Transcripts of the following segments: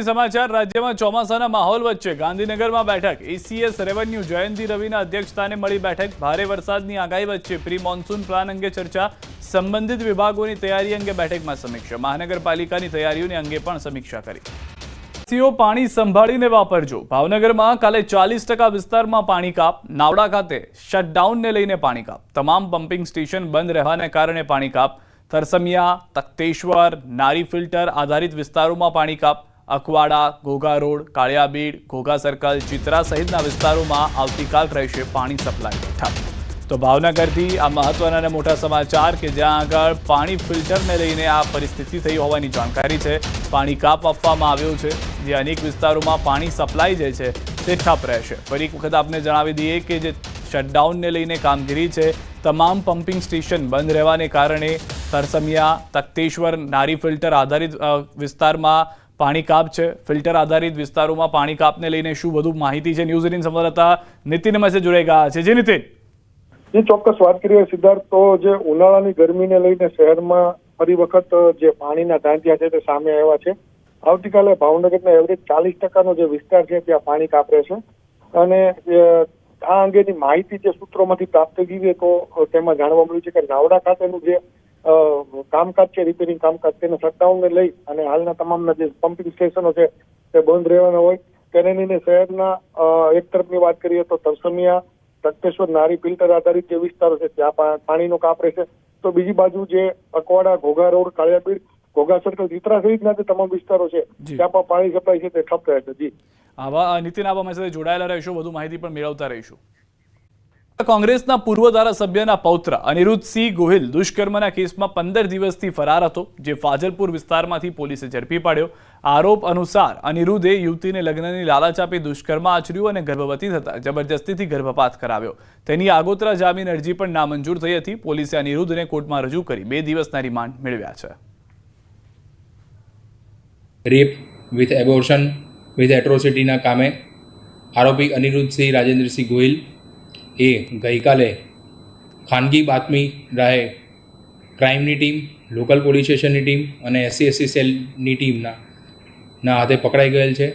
સમાચાર રાજ્યમાં ચોમાસાના માહોલ વચ્ચે ગાંધીનગરમાં બેઠક એસીએસ રેવન્યુ જયંતિ રવિના અધ્યક્ષસ્થાને મળી બેઠક ભારે વરસાદની આગાહી વચ્ચે પ્રી મોન્સૂન પ્લાન અંગે ચર્ચા સંબંધિત વિભાગોની તૈયારી અંગે બેઠકમાં સમીક્ષા મહાનગરપાલિકાની તૈયારીઓની અંગે પણ સમીક્ષા કરી પાણી સંભાળીને વાપરજો ભાવનગરમાં કાલે 40% વિસ્તારમાં પાણી કાપ નાવડા ખાતે શટડાઉનને લઈને પાણી કાપ તમામ પમ્પિંગ સ્ટેશન બંધ રહેવાને કારણે પાણી કાપ તરસમિયા તખ્તેશ્વર નારી ફિલ્ટર આધારિત વિસ્તારોમાં પાણી કાપ અકવાડા ઘોઘા રોડ કાળિયાબીડ ઘોઘા સર્કલ ચિત્રા સહિતના વિસ્તારોમાં આવતીકાલ રહેશે પાણી સપ્લાય ઠપ તો ભાવનગરથી આ મહત્વના અને મોટા સમાચાર કે જ્યાં આગળ પાણી ફિલ્ટરને લઈને આ પરિસ્થિતિ થઈ હોવાની જાણકારી છે પાણી કાપ આપવામાં આવ્યો છે જે અનેક વિસ્તારોમાં પાણી સપ્લાય જે છે તે ઠપ રહેશે ફરી એક વખત આપને જણાવી દઈએ કે જે શટડાઉનને લઈને કામગીરી છે તમામ પમ્પિંગ સ્ટેશન બંધ રહેવાને કારણે તરસમિયા તખ્તેશ્વર નારી ફિલ્ટર આધારિત વિસ્તારમાં પાણી કાપ છે ફિલ્ટર આધારિત વિસ્તારોમાં પાણી કાપને લઈને શું વધુ માહિતી છે ન્યૂઝ 18 સંવાદદાતા નીતિન મેસે જોડાઈ ગયા છે જે નીતિન જે ચોક્કસ વાત કરીએ સિદ્ધાર્થ તો જે ઉનાળાની ગરમીને લઈને શહેરમાં ફરી વખત જે પાણીના ધાંધિયા છે તે સામે આવ્યા છે આવતીકાલે ભાવનગરના એવરેજ 40% જે વિસ્તાર છે ત્યાં પાણી કાપ રહેશે અને આ અંગેની માહિતી જે સૂત્રોમાંથી પ્રાપ્ત થઈ ગઈ તો તેમાં જાણવા મળ્યું છે કે નાવડા ખાતેનું જે કામકાજ છે રિપેરિંગ કામકાજ તેને શટડાઉનને લઈ અને હાલના તમામના જે પમ્પિંગ સ્ટેશનો છે તે બંધ રહેવાના હોય તેને લઈને શહેરના એક તરફની વાત કરીએ તો તરસમિયા તખ્તેશ્વર નારી ફિલ્ટર આધારિત જે વિસ્તારો છે ત્યાં પાણીનો કાપ રહેશે તો બીજી બાજુ જે અકવાડા ઘોઘા રોડ કાળિયાબીડ ઘોઘા સર્કલ ચિત્રા સહિતના જે તમામ વિસ્તારો છે ત્યાં પણ પાણી સપ્લાય છે તે ઠપ રહેશે જી આવા નીતિન આવા મેસેજ જોડાયેલા રહીશું વધુ માહિતી પણ મેળવતા રહીશું કોંગ્રેસના પૂર્વ ધારાસભ્યના પૌત્ર અનિરુદ્ધસિંહ ગોહિલ દુષ્કર્મના કેસમાં 15 દિવસથી ફરાર હતો જે ફાજલપુર વિસ્તારમાંથી પોલીસે ઝડપી પાડ્યો આરોપ અનુસાર અનિરુદ્ધે યુવતીને લગ્નની લાલચ આપી દુષ્કર્મ આચર્યું અને ગર્ભવતી થતા જબરજસ્તીથી ગર્ભપાત કરાવ્યો તેની આગોતરા જામીન અરજી પણ નામંજૂર થઈ હતી પોલીસે અનિરુદ્ધને કોર્ટમાં રજૂ કરી 2 દિવસના રિમાન્ડ મેળવ્યા છે રેપ વિથ એબોર્શન વિથ એટ્રોસિટીના કામે આરોપી અનિરુદ્ધસિંહ રાજેન્દ્રસિંહ ગોહિલ એ ગઈકાલે ખાનગી બાતમી રાહે ક્રાઇમની ટીમ લોકલ પોલીસ સ્ટેશનની ટીમ અને SC/SC સેલની ટીમના હાથે પકડાઈ ગયેલ છે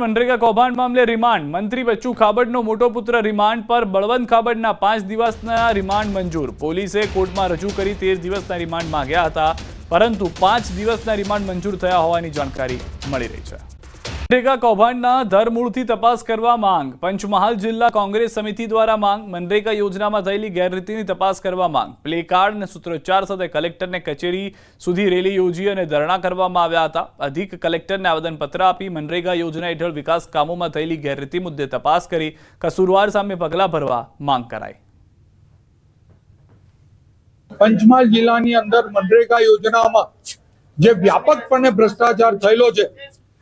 મનરેગા કૌભાંડ મામલે રિમાન્ડ મંત્રી બચ્ચુ ખાબડનો મોટો પુત્ર રિમાન્ડ પર બળવંત ખાબડના 5 દિવસના રિમાન્ડ મંજૂર પોલીસે કોર્ટમાં રજૂ કરી 13 દિવસના રિમાન્ડ માંગ્યા હતા પરંતુ 5 દિવસના રિમાન્ડ મંજૂર થયા હોવાની જાણકારી મળી રહી છે મનરેગા કૌભાંડના ધરમૂળથી તપાસ કરવા માંગ પંચમહાલ જિલ્લા કોંગ્રેસ સમિતિ દ્વારા માંગ મનરેગા યોજનામાં થયેલી ગેરરીતિની તપાસ કરવા માંગ પ્લે કાર્ડ અને સૂત્રોચ્ચાર સાથે કલેક્ટરને કચેરી સુધી રેલી યોજી અને ધરણા કરવામાં આવ્યા હતા અધિક કલેક્ટરને આવેદનપત્ર આપી મનરેગા યોજના હેઠળ વિકાસ કામોમાં થયેલી ગેરરીતિ મુદ્દે તપાસ કરી કસૂરવાર સામે પગલાં ભરવા માંગ કરાઈ પંચમહાલ જિલ્લાની અંદર મનરેગા યોજનામાં જે વ્યાપકપણે ભ્રષ્ટાચાર થયેલો છે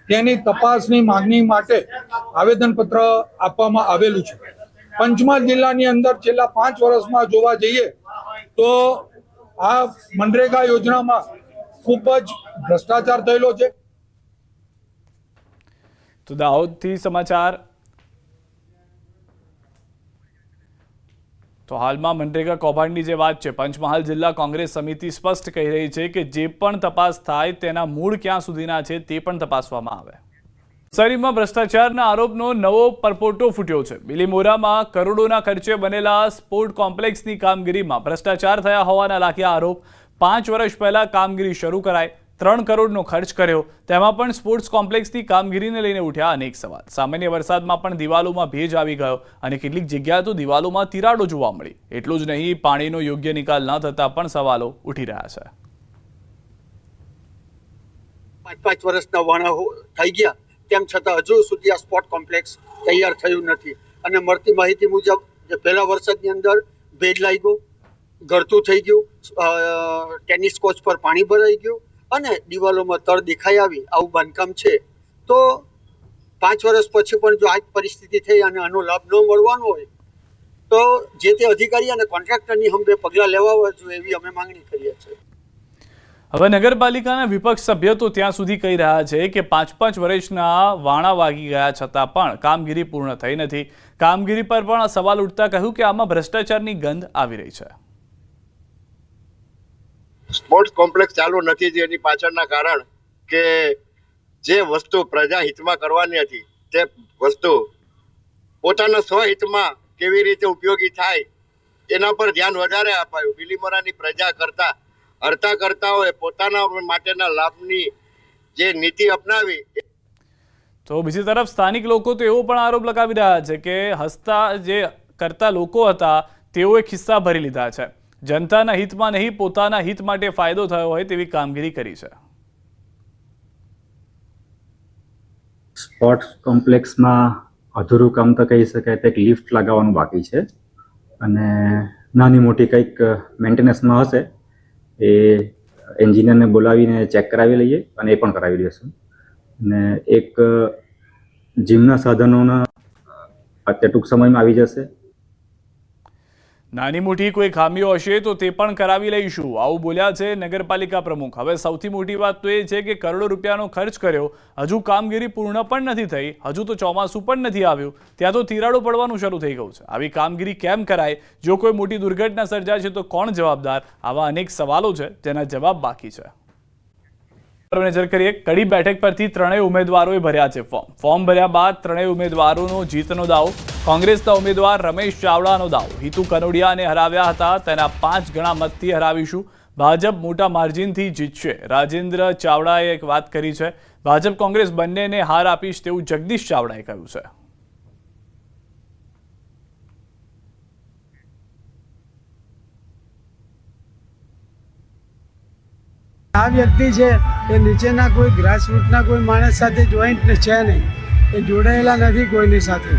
તેની તપાસની માંગણી માટે આવેદનપત્ર આપવામાં આવેલું છે પંચમહાલ જિલ્લાની અંદર છેલ્લા 5 વર્ષમાં જોવા જઈએ તો આ મનરેગા યોજનામાં ખૂબ જ ભ્રષ્ટાચાર થયેલો છે તો દાહોદથી સમાચાર તો હાલમાં મનરેગા કૌભાંડની જે વાત છે પંચમહાલ જિલ્લા કોંગ્રેસ સમિતિ સ્પષ્ટ કહી રહી છે કે જે પણ તપાસ થાય તેના મૂળ ક્યાં સુધીના છે તે પણ તપાસવામાં આવે નવસારીમાં ભ્રષ્ટાચારના આરોપનો નવો પરપોટો ફૂટ્યો છે બિલીમોરામાં કરોડોના ખર્ચે બનેલા સ્પોર્ટ કોમ્પ્લેક્સની કામગીરીમાં ભ્રષ્ટાચાર થયા હોવાના લાગ્યા આરોપ 5 વર્ષ પહેલા કામગીરી શરૂ કરાઈ 3 કરોડનો ખર્ચ કર્યો તેમાં પણ સ્પોર્ટ્સ કોમ્પ્લેક્સની કામગીરીને લઈને ઉઠ્યા અનેક સવાલ સામાન્ય વરસાદમાં પણ દિવાલોમાં ભેજ આવી ગયો અને કેટલીક જગ્યાએ તો દિવાલોમાં તિરાડો જોવા મળી એટલું જ નહીં પાણીનો યોગ્ય નિકાલ ન થતા પણ સવાલો ઉઠી રહ્યા છે 5 વર્ષના વાણા થઈ ગયા તેમ છતાં હજુ સુધી આ સ્પોર્ટ કોમ્પ્લેક્સ તૈયાર થયું નથી અને મળતી માહિતી મુજબ જે પહેલા વરસાદની અંદર ભેજ લાગ્યો ગળતું થઈ ગયું ટેનિસ કોચ પર પાણી ભરાઈ ગયું અને દિવાલોમાં તળ દેખાઈ આવી આવું બાંધકામ છે તો 5 વર્ષ પછી પણ જો આ જ પરિસ્થિતિ થઈ અને આનો લાભ ન મળવાનો હોય તો જે તે અધિકારી અને કોન્ટ્રાક્ટરની હંબે પગલાં લેવા જોઈએ એવી અમે માંગણી કરીએ છીએ હવે નગરપાલિકાના વિપક્ષ સભ્યો તો ત્યાં સુધી કહી રહ્યા છે કે 5 વર્ષના વાણા વાગી ગયા છતાં પણ કામગીરી પૂર્ણ થઈ નથી કામગીરી પર પણ સવાલ ઉઠતા કહ્યું કે આમાં ભ્રષ્ટાચારની ગંધ આવી રહી છે સ્પોર્ટ્સ કોમ્પ્લેક્સ ચાલુ નથી એની પાછળના કારણ કે જે વસ્તુ પ્રજા હિતમાં કરવાની હતી તે વસ્તુ પોતાના સ્વહિતમાં કેવી રીતે ઉપયોગી થાય એના પર ધ્યાન વધારે અપાયું. બીલીમોરાની પ્રજા કરતા હરતા કરતાઓએ પોતાના માટેના લાભની જે નીતિ અપનાવી. તો બીજી તરફ સ્થાનિક લોકો તો એવો પણ આરોપ લગાવી રહ્યા છે કે હસતા જે કરતા લોકો હતા તેઓએ ખિસ્સા ભરી લીધા છે. જનતાના હિતમાં નહીં, પોતાના હિત માટે ફાયદો થયો હોય તેવી કામગીરી કરી છે. સ્પોર્ટ્સ કોમ્પ્લેક્સમાં અધૂરું કામ તો કહી શકાય તો એક લિફ્ટ લગાવવાનું બાકી છે અને નાની મોટી કંઈક મેન્ટેનન્સમાં હશે એ એન્જિનિયરને બોલાવીને ચેક કરાવી લઈએ અને એ પણ કરાવી દઈશું. અને એક જીમના સાધનોના અત્યારે ટૂંક સમયમાં આવી જશે. નાની મોટી કોઈ ખામીઓ હશે તો તે પણ કરાવી લઈશું, આવું બોલ્યા છે નગરપાલિકા પ્રમુખ. હવે સૌથી મોટી વાત તો એ છે કે કરોડો રૂપિયાનો ખર્ચ કર્યો, હજુ કામગીરી પૂર્ણ પણ નથી થઈ, હજુ તો ચોમાસું પણ નથી આવ્યું, ત્યાં તો તિરાડો પડવાનું શરૂ થઈ ગયું છે. આવી કામગીરી કેમ કરાય? જો કોઈ મોટી દુર્ઘટના સર્જાય છે તો કોણ જવાબદાર? આવા અનેક સવાલો છે જેના જવાબ બાકી છે. નજર કરીએ, કડી બેઠક પરથી ત્રણેય ઉમેદવારોએ ભર્યા છે ફોર્મ ભર્યા બાદ ત્રણેય ઉમેદવારોનો જીતનો દાવ. કોંગ્રેસના ઉમેદવાર રમેશ ચાવડાનો દાવ. હિતુ કનોડિયાને હરાવ્યા હતા, તેના 5 ગણા મતથી હરાવીશું. ભાજપ મોટા માર્જિનથી જીતશે, રાજેન્દ્ર ચાવડાએ એક વાત કરી છે. ભાજપ કોંગ્રેસ બંનેને હાર આપીશ તેવું જગદીશ ચાવડાએ કહ્યું છે. આ વ્યક્તિ છે એ નીચેના કોઈ ગ્રાસરૂટના કોઈ માણસ સાથે જોઈન્ટ છે નહીં, એ જોડાયેલા નથી કોઈની સાથે.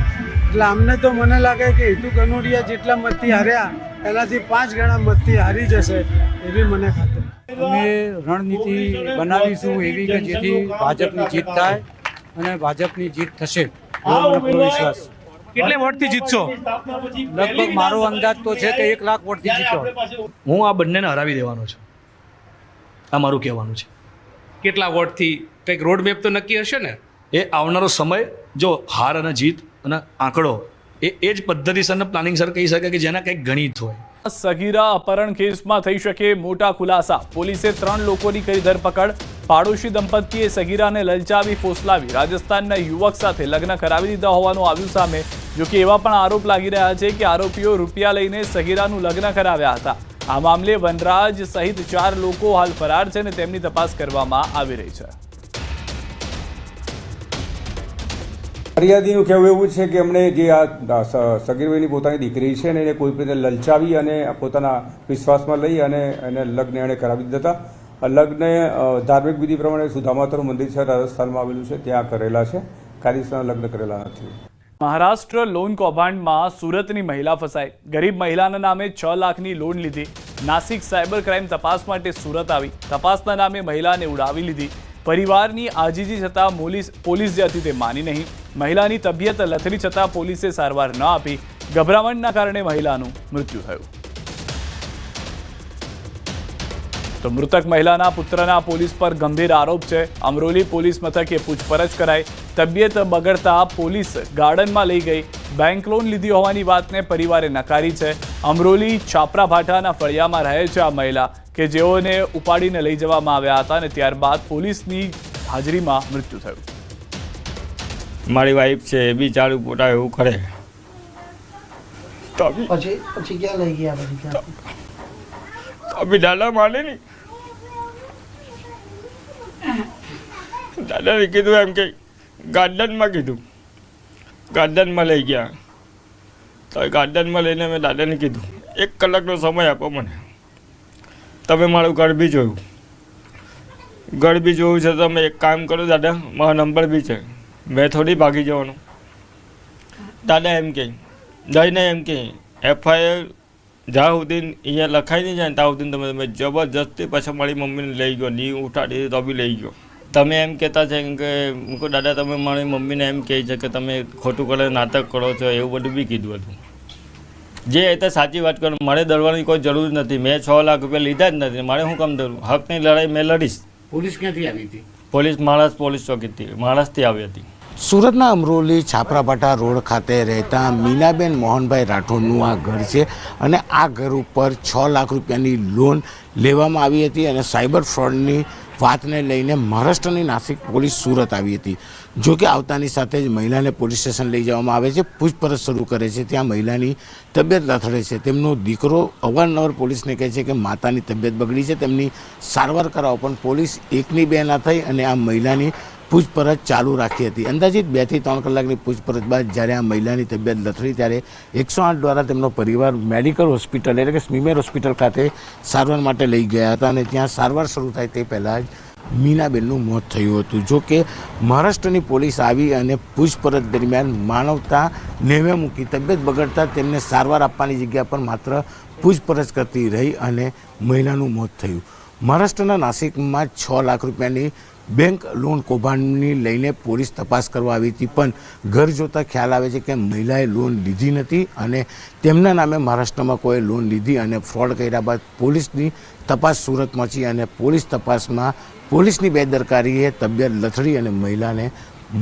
એટલે અમને તો મને લાગે કે હિતુ કનોડિયા જેટલા મતથી હાર્યા એનાથી 5 ગણા મતથી હારી જશે એવી મને ખાતરી. અમે રણનીતિ બનાવીશું એવી કે જેથી ભાજપની જીત થાય અને ભાજપની જીત થશે એવો મને પૂરો વિશ્વાસ. કેટલે વોટથી જીતશો? લગભગ મારો અંદાજ તો છે કે 1 લાખ વોટથી જીતો. હું આ બંનેને હરાવી દેવાનો છું, આ મારું કહેવાનું છે. કેટલા વોટથી કંઈક રોડ મેપ તો નક્કી હશે ને, એ આવનારો સમય જો હાર અને જીત અને આંકડો એ જ પદ્ધતિસર પ્લાનિંગ સર કહી શકે કે જેના કંઈક ગણિત હોય. સગીરા અપહરણ કેસમાં થઈ શકે મોટા ખુલાસા. પોલીસે 3 લોકોની કરી ધરપકડ. પાડોશી દંપતીએ સગીરાને લલચાવી ફોસલાવી રાજસ્થાનના યુવક સાથે લગ્ન કરાવી દીધા હોવાનું આવ્યું સામે. જોકે એવા પણ આરોપ લાગી રહ્યા છે કે આરોપીઓ રૂપિયા લઈને સગીરાનું લગ્ન કરાવ્યા હતા. આ મામલે વનરાજ સહિત 4 લોકો હાલ ફરાર છે અને તેમની તપાસ કરવામાં આવી રહી છે. ફરિયાદીનું કહેવું એવું છે કે એમણે જે આ સગીરભાઈની પોતાની દીકરી છે ને એને કોઈ રીતે લલચાવી અને પોતાના વિશ્વાસમાં લઈ અને એને લગ્ન એણે કરાવી દીધા હતા. લગ્ન ધાર્મિક વિધિ પ્રમાણે સુધામાતર મંદિર છે, રાજસ્થાનમાં આવેલું છે, ત્યાં કરેલા છે. કાયદેસર લગ્ન કરેલા નથી. મહારાષ્ટ્ર લોન કૌભાંડમાં સુરતની મહિલા ફસાઈ. ગરીબ મહિલાના નામે 6 લાખની લોન લીધી. નાસિક સાયબર ક્રાઇમ તપાસ માટે સુરત આવી. તપાસના નામે મહિલાને ઉડાવી લીધી. પરિવારની આજીજી છતાં પોલીસ જે હતી તે માની નહીં. મહિલાની તબિયત લથડી છતાં પોલીસે સારવાર ન આપી. ગભરામણના કારણે મહિલાનું મૃત્યુ થયું. તો મૃતક મહિલાના પુત્રના પોલીસ પર ગંભીર આરોપ છે. અમરોલી પોલીસ મથકે પૂછપરછ કરાઈ. તબિયત બગડતા પોલીસ ગાર્ડનમાં લઈ ગઈ. બેંક લોન લીધી હોવાની વાતને પરિવારે નકારી છે. અમરોલી છાપરા ભાટાના ફળિયામાં રહે છે આ મહિલા કે જેઓને ઉપાડીને લઈ જવામાં આવ્યા હતા અને ત્યારબાદ પોલીસની હાજરીમાં મૃત્યુ થયું. મારી વાઈફ છે એ બી ચાલુ પોતા એવું કરે. પછી ક્યાં લઈ ગયા? અભી દાદા માને નહીં. દાદાને કીધું એમ કે ગાર્ડનમાં કીધું, ગાર્ડનમાં લઈ ગયા. તો ગાર્ડનમાં લઈને મેં દાદાને કીધું 1 કલાકનો સમય આપો મને, તમે મારું ઘર બી જોયું, ઘર બી જોયું છે. તમે એક કામ કરો દાદા, મારો નંબર બી છે, મેં થોડી ભાગી જવાનું. દાદા એમ કહે જઈને એમ કે FIR જ્યાં સુધી અહીંયા લખાઈ નહીં જાય ને ત્યાં સુધી તમે જબરજસ્તી પાછા મારી મમ્મીને લઈ ગયો, નહીં ઉઠાડી તો બી લઈ ગયો. તમે એમ કહેતા છે કે દાદા તમે મારી મમ્મીને એમ કહે છે કે તમે ખોટું કરે નાટક કરો છો, એવું બધું બી કીધું હતું. જે એ તો સાચી વાત કરું, મારે ડરવાની કોઈ જરૂર નથી. મેં 6 લાખ રૂપિયા લીધા જ નથી, મારે શું કામ ડરવું? હકની લડાઈ મેં લડીશ. પોલીસ ક્યાંથી આવી હતી? પોલીસ મહારાષ્ટ્ર પોલીસ ચોકીથી, મહારાષ્ટ્રથી આવી હતી. સુરતના અમરોલી છાપરાભાટા રોડ ખાતે રહેતા મીનાબેન મોહનભાઈ રાઠોડનું આ ઘર છે અને આ ઘર ઉપર 6 લાખ રૂપિયાની લોન લેવામાં આવી હતી અને સાયબર ફ્રોડની વાતને લઈને મહારાષ્ટ્રની નાસિક પોલીસ સુરત આવી હતી. જો કે આવતાની સાથે જ મહિલાને પોલીસ સ્ટેશન લઈ જવામાં આવે છે, પૂછપરછ શરૂ કરે છે. ત્યાં મહિલાની તબિયત લથડે છે. તેમનો દીકરો અવારનવાર પોલીસને કહે છે કે માતાની તબિયત બગડી છે, તેમની સારવાર કરાવો, પણ પોલીસ એકની બે ના થઈ અને આ મહિલાની પૂછપરછ ચાલુ રાખી હતી. અંદાજિત 2 થી 3 કલાકની પૂછપરછ બાદ જ્યારે આ મહિલાની તબિયત લથડી ત્યારે 108 દ્વારા તેમનો પરિવાર મેડિકલ હોસ્પિટલ એટલે કે સ્મીમેર હોસ્પિટલ ખાતે સારવાર માટે લઈ ગયા હતા અને ત્યાં સારવાર શરૂ થાય તે પહેલાં જ મીનાબેનનું મોત થયું હતું. જો કે મહારાષ્ટ્રની પોલીસ આવી અને પૂછપરછ દરમિયાન માનવતા નેવે મૂકી તબિયત બગડતા તેમને સારવાર આપવાની જગ્યા પર માત્ર પૂછપરછ કરતી રહી અને મહિલાનું મોત થયું. મહારાષ્ટ્રના નાસિકમાં 6 લાખ રૂપિયાની બેંક લોન કૌભાંડની લઈને પોલીસ તપાસ કરવા આવી હતી, પણ ઘર જોતાં ખ્યાલ આવે છે કે મહિલાએ લોન લીધી નથી અને તેમના નામે મહારાષ્ટ્રમાં કોઈ લોન લીધી અને ફ્રોડ કર્યા બાદ પોલીસની તપાસ સુરત પહોંચી અને પોલીસ તપાસમાં પોલીસની બેદરકારીએ તબિયત લથડી અને મહિલાને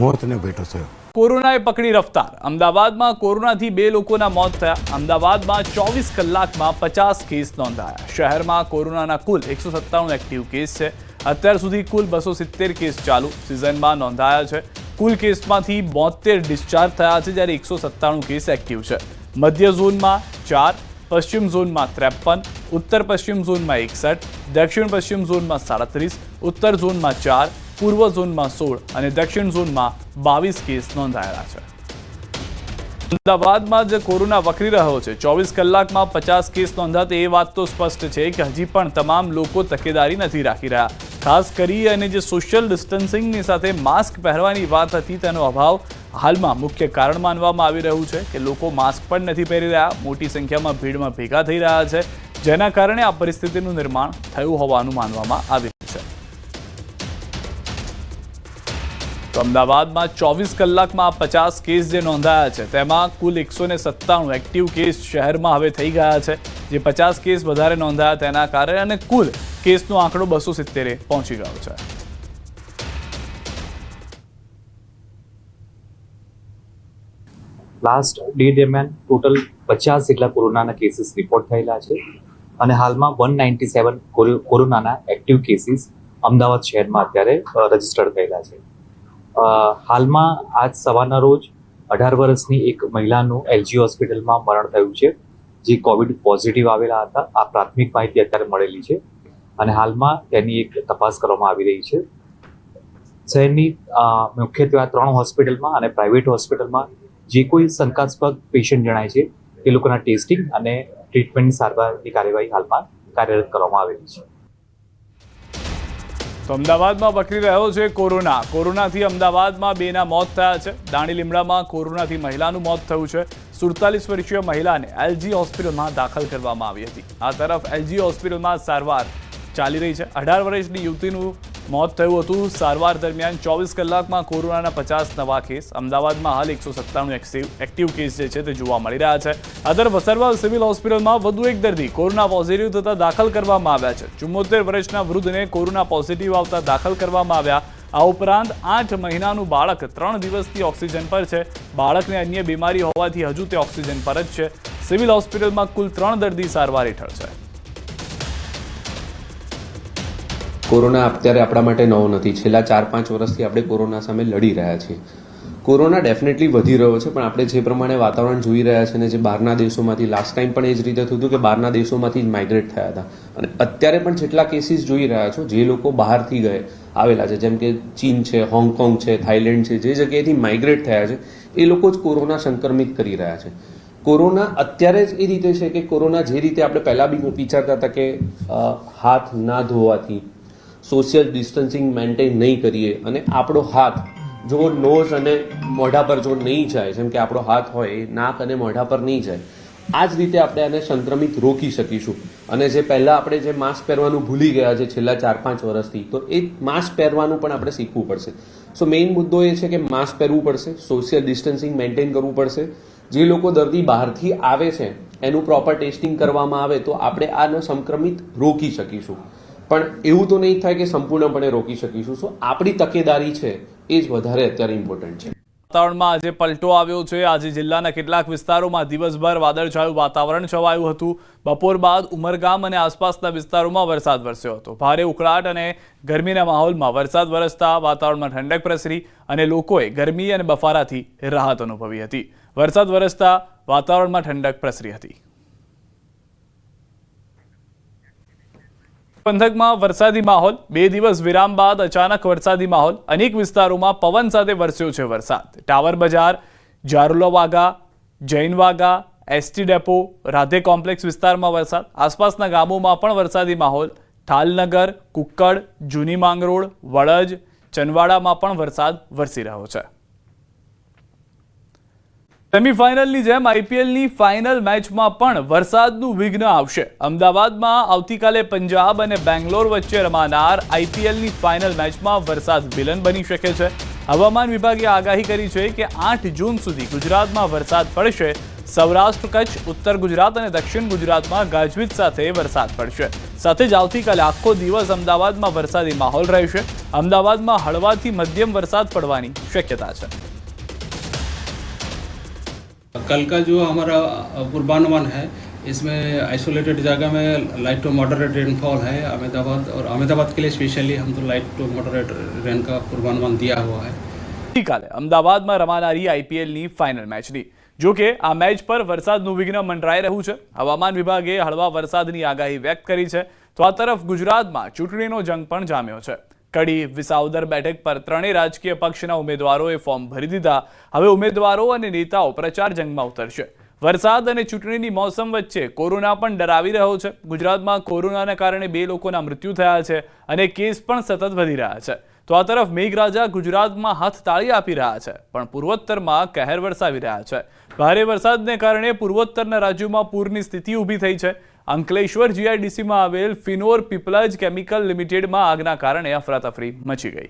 મોતને ભેટો થયો. કોરોનાએ પકડી રફતાર. અમદાવાદમાં કોરોનાથી 2 લોકોના મોત થયા. અમદાવાદમાં 24 કલાકમાં 50 કેસ નોંધાયા. શહેરમાં કોરોનાના કુલ 197 એક્ટિવ કેસ છે. અત્યાર સુધી કુલ 270 કેસ ચાલુ સિઝનમાં નોંધાયા છે. કુલ કેસમાંથી 72 ડિસ્ચાર્જ થયા છે, જ્યારે 197 કેસ એક્ટિવ છે. મધ્ય ઝોનમાં 4, પશ્ચિમ ઝોનમાં 53, ઉત્તર પશ્ચિમ ઝોનમાં 61, દક્ષિણ પશ્ચિમ ઝોનમાં 37, ઉત્તર ઝોનમાં 4, પૂર્વ ઝોનમાં 16 અને દક્ષિણ ઝોનમાં 22 કેસ નોંધાયેલા છે. અમદાવાદમાં જે કોરોના વકરી રહ્યો છે, 24 કલાકમાં 50 કેસ નોંધાતા એ વાત તો સ્પષ્ટ છે કે હજી પણ તમામ લોકો તકેદારી નથી રાખી રહ્યા. ખાસ કરી અને જે સોશિયલ ડિસ્ટન્સિંગની સાથે માસ્ક પહેરવાની વાત હતી તેનો અભાવ હાલમાં મુખ્ય કારણ માનવામાં આવી રહ્યું છે કે લોકો માસ્ક પણ નથી પહેરી રહ્યા, મોટી સંખ્યામાં ભીડમાં ભેગા થઈ રહ્યા છે, જેના કારણે આ પરિસ્થિતિનું નિર્માણ થયું હોવાનું માનવામાં આવી રહ્યું છે. તો અમદાવાદમાં 24 કલાકમાં 50 કેસ જે નોંધાયા છે તેમાં કુલ 197 એક્ટિવ કેસ શહેરમાં હવે થઈ ગયા છે, જે 50 કેસ વધારે નોંધાયા તેના કારણે અને કુલ કેસનો આંકડો 270 પહોંચી ગયો છે. લાસ્ટ ડે દરમિયાન ટોટલ 50 જેટલા કોરોનાના કેસીસ રિપોર્ટ થયેલા છે અને હાલમાં 197 કોરોનાના એક્ટિવ કેસીસ અમદાવાદ શહેરમાં અત્યારે રજીસ્ટર્ડ થયેલા છે. હાલમાં આજ સવારના રોજ 18 વર્ષની એક મહિલાનું એલજી હોસ્પિટલમાં મરણ થયું છે, જે કોવિડ પોઝિટિવ આવેલા હતા. આ પ્રાથમિક માહિતી અત્યારે મળેલી છે અને હાલમાં તેની એક તપાસ કરવામાં આવી રહી છે. શહેરની મુખ્યત્વે 3 હોસ્પિટલમાં અને પ્રાઇવેટ હોસ્પિટલમાં જે કોઈ શંકાસ્પદ પેશન્ટ જણાય છે તે લોકોના ટેસ્ટિંગ અને ટ્રીટમેન્ટની સારવારની કાર્યવાહી હાલમાં કાર્યરત કરવામાં આવેલી છે. તો અમદાવાદમાં વકરી રહ્યો છે કોરોનાથી અમદાવાદમાં 2ના મોત થયા છે. દાણી લીમડામાં કોરોનાથી મહિલાનું મોત થયું છે. 47 વર્ષીય મહિલાને એલજી હોસ્પિટલમાં દાખલ કરવામાં આવી હતી. આ તરફ એલજી હોસ્પિટલમાં સારવાર ચાલી રહી છે. 18 વર્ષની યુવતીનું મોત થયું હતું. સારવાર દરમિયાન 24 કલાકમાં કોરોનાના 50 નવા કેસ. અમદાવાદમાં હાલ 197 એક્ટિવ કેસ જે છે તે જોવા મળી રહ્યા છે. આ તરફ વસરવાલ સિવિલ હોસ્પિટલમાં વધુ એક દર્દી કોરોના પોઝિટિવ થતા દાખલ કરવામાં આવ્યા છે. 74 વર્ષના વૃદ્ધને કોરોના પોઝિટિવ આવતા દાખલ કરવામાં આવ્યા. આ ઉપરાંત 8 મહિનાનું બાળક 3 દિવસથી ઓક્સિજન પર છે. બાળકને અન્ય બીમારી હોવાથી હજુ તે ઓક્સિજન પર જ છે. સિવિલ હોસ્પિટલમાં કુલ 3 દર્દી સારવાર હેઠળ છે. કોરોના અત્યારે આપણા માટે નવો નથી. છેલ્લા 4-5 વર્ષથી આપણે કોરોના સામે લડી રહ્યા છીએ. કોરોના ડેફિનેટલી વધી રહ્યો છે, પણ આપણે જે પ્રમાણે વાતાવરણ જોઈ રહ્યા છે અને જે બહારના દેશોમાંથી લાસ્ટ ટાઈમ પણ એ જ રીતે થયું હતું કે બહારના દેશોમાંથી જ માઇગ્રેટ થયા હતા અને અત્યારે પણ જેટલા કેસીસ જોઈ રહ્યા છો, જે લોકો બહારથી આવેલા છે, જેમ કે ચીન છે, હોંગકોંગ છે, થાઈલેન્ડ છે, જે જગ્યાએથી માઇગ્રેટ થયા છે એ લોકો જ કોરોના સંક્રમિત કરી રહ્યા છે. કોરોના અત્યારે જ એ રીતે છે કે કોરોના જે રીતે આપણે પહેલાં બી વિચારતા હતા કે હાથ ના ધોવાથી, સોશિયલ ડિસ્ટન્સિંગ મેન્ટેન નહીં કરીએ અને આપણો હાથ જો નોઝ અને મોઢા પર જો નહીં જાય, જેમ કે આપણો હાથ હોય એ નાક અને મોઢા પર નહીં જાય, આ જ રીતે આપણે આને સંક્રમિત રોકી શકીશું. અને જે પહેલાં આપણે જે માસ્ક પહેરવાનું ભૂલી ગયા છે છેલ્લા 4-5 વર્ષથી, તો એ માસ્ક પહેરવાનું પણ આપણે શીખવું પડશે. સો મેઇન મુદ્દો એ છે કે માસ્ક પહેરવું પડશે, સોશિયલ ડિસ્ટન્સિંગ મેન્ટેન કરવું પડશે. જે લોકો દર્દી બહારથી આવે છે એનું પ્રોપર ટેસ્ટિંગ કરવામાં આવે તો આપણે આને સંક્રમિત રોકી શકીશું. પણ એવું તો નહીં થાય કે સંપૂર્ણપણે રોકી શકીશું. સો આપણી તકેદારી છે એ જ વધારે અત્યારે ઇમ્પોર્ટન્ટ છે. વાતાવરણમાં આજે પલટો આવ્યો છે. આજે જિલ્લાના કેટલાક વિસ્તારોમાં દિવસભર વાદળછાયું વાતાવરણ છવાયું હતું. બપોર બાદ ઉમરગામ અને આસપાસના વિસ્તારોમાં વરસાદ વરસ્યો હતો. ભારે ઉકળાટ અને ગરમીના માહોલમાં વરસાદ વરસતા વાતાવરણમાં ઠંડક પ્રસરી અને લોકોએ ગરમી અને બફારાથી રાહત અનુભવી હતી. વરસાદ વરસતા વાતાવરણમાં ઠંડક પ્રસરી હતી. પંથકમાં વરસાદી માહોલ. 2 દિવસ વિરામ બાદ અચાનક વરસાદી માહોલ. અનેક વિસ્તારોમાં પવન સાથે વરસ્યો છે વરસાદ. ટાવર બજાર, જારુલા વાગા, જૈન વાગા, એસટી ડેપો, રાધે કોમ્પ્લેક્સ વિસ્તારમાં વરસાદ. આસપાસના ગામોમાં પણ વરસાદી માહોલ. ઠાલનગર, કુક્કડ, જૂની માંગરોળ, વડજ, ચનવાડામાં પણ વરસાદ વરસી રહ્યો છે. સેમીફાઇનલની જેમ આઈપીએલની ફાઇનલ મેચમાં પણ વરસાદનું વિઘ્ન આવશે. અમદાવાદમાં આવતીકાલે પંજાબ અને બેંગ્લોર વચ્ચે રમાનાર આઈપીએલની ફાઇનલ મેચમાં વરસાદ વિલન બની શકે છે. હવામાન વિભાગે આગાહી કરી છે કે 8 જૂન સુધી ગુજરાતમાં વરસાદ પડશે. સૌરાષ્ટ્ર, કચ્છ, ઉત્તર ગુજરાત અને દક્ષિણ ગુજરાતમાં ગાજવીજ સાથે વરસાદ પડશે. સાથે જ આવતીકાલે આખો દિવસ અમદાવાદમાં વરસાદી માહોલ રહેશે. અમદાવાદમાં હળવાથી મધ્યમ વરસાદ પડવાની શક્યતા છે. कल का जो हमारा पूर्वानुमान है इसमें आइसोलेटेड जगह में लाइट टू मॉडरेट रेनफॉल है अहमदाबाद और अहमदाबाद के लिए स्पेशली हम तो लाइट टू मॉडरेट रेन का पूर्वानुमान दिया हुआ है. આવતીકાલે અમદાવાદમાં રમાનારી આઈપીએલની ફાઇનલ મેચની જોકે આ મેચ પર વરસાદનું વિઘ્ન મંડરાઈ રહ્યું છે. હવામાન વિભાગે હળવા વરસાદની આગાહી વ્યક્ત કરી છે. તો આ તરફ ગુજરાતમાં ચૂંટણીનો જંગ પણ જામ્યો છે. કડી, વિસાવદર બેઠક પર ત્રણેય રાજકીય પક્ષના ઉમેદવારોએ ફોર્મ ભરી દીધા. હવે ઉમેદવારો અને નેતાઓ પ્રચાર જંગમાં ઉતરશે. વરસાદ અને ચૂંટણીની મોસમ વચ્ચે કોરોના પણ ડરાવી રહ્યો છે. ગુજરાતમાં કોરોનાના કારણે 2 લોકોના મૃત્યુ થયા છે અને કેસ પણ સતત વધી રહ્યા છે. તો આ તરફ મેઘરાજા ગુજરાતમાં હાથ તાળી આપી રહ્યા છે પણ પૂર્વોત્તરમાં કહેર વરસાવી રહ્યા છે. ભારે વરસાદને કારણે પૂર્વોત્તરના રાજ્યોમાં પૂરની સ્થિતિ ઊભી થઈ છે. અંકલેશ્વર જીઆઈડીસીમાં આવેલ ફિનોર પીપલજ કેમિકલ લિમિટેડમાં આગના કારણે અફરાતફરી મચી ગઈ.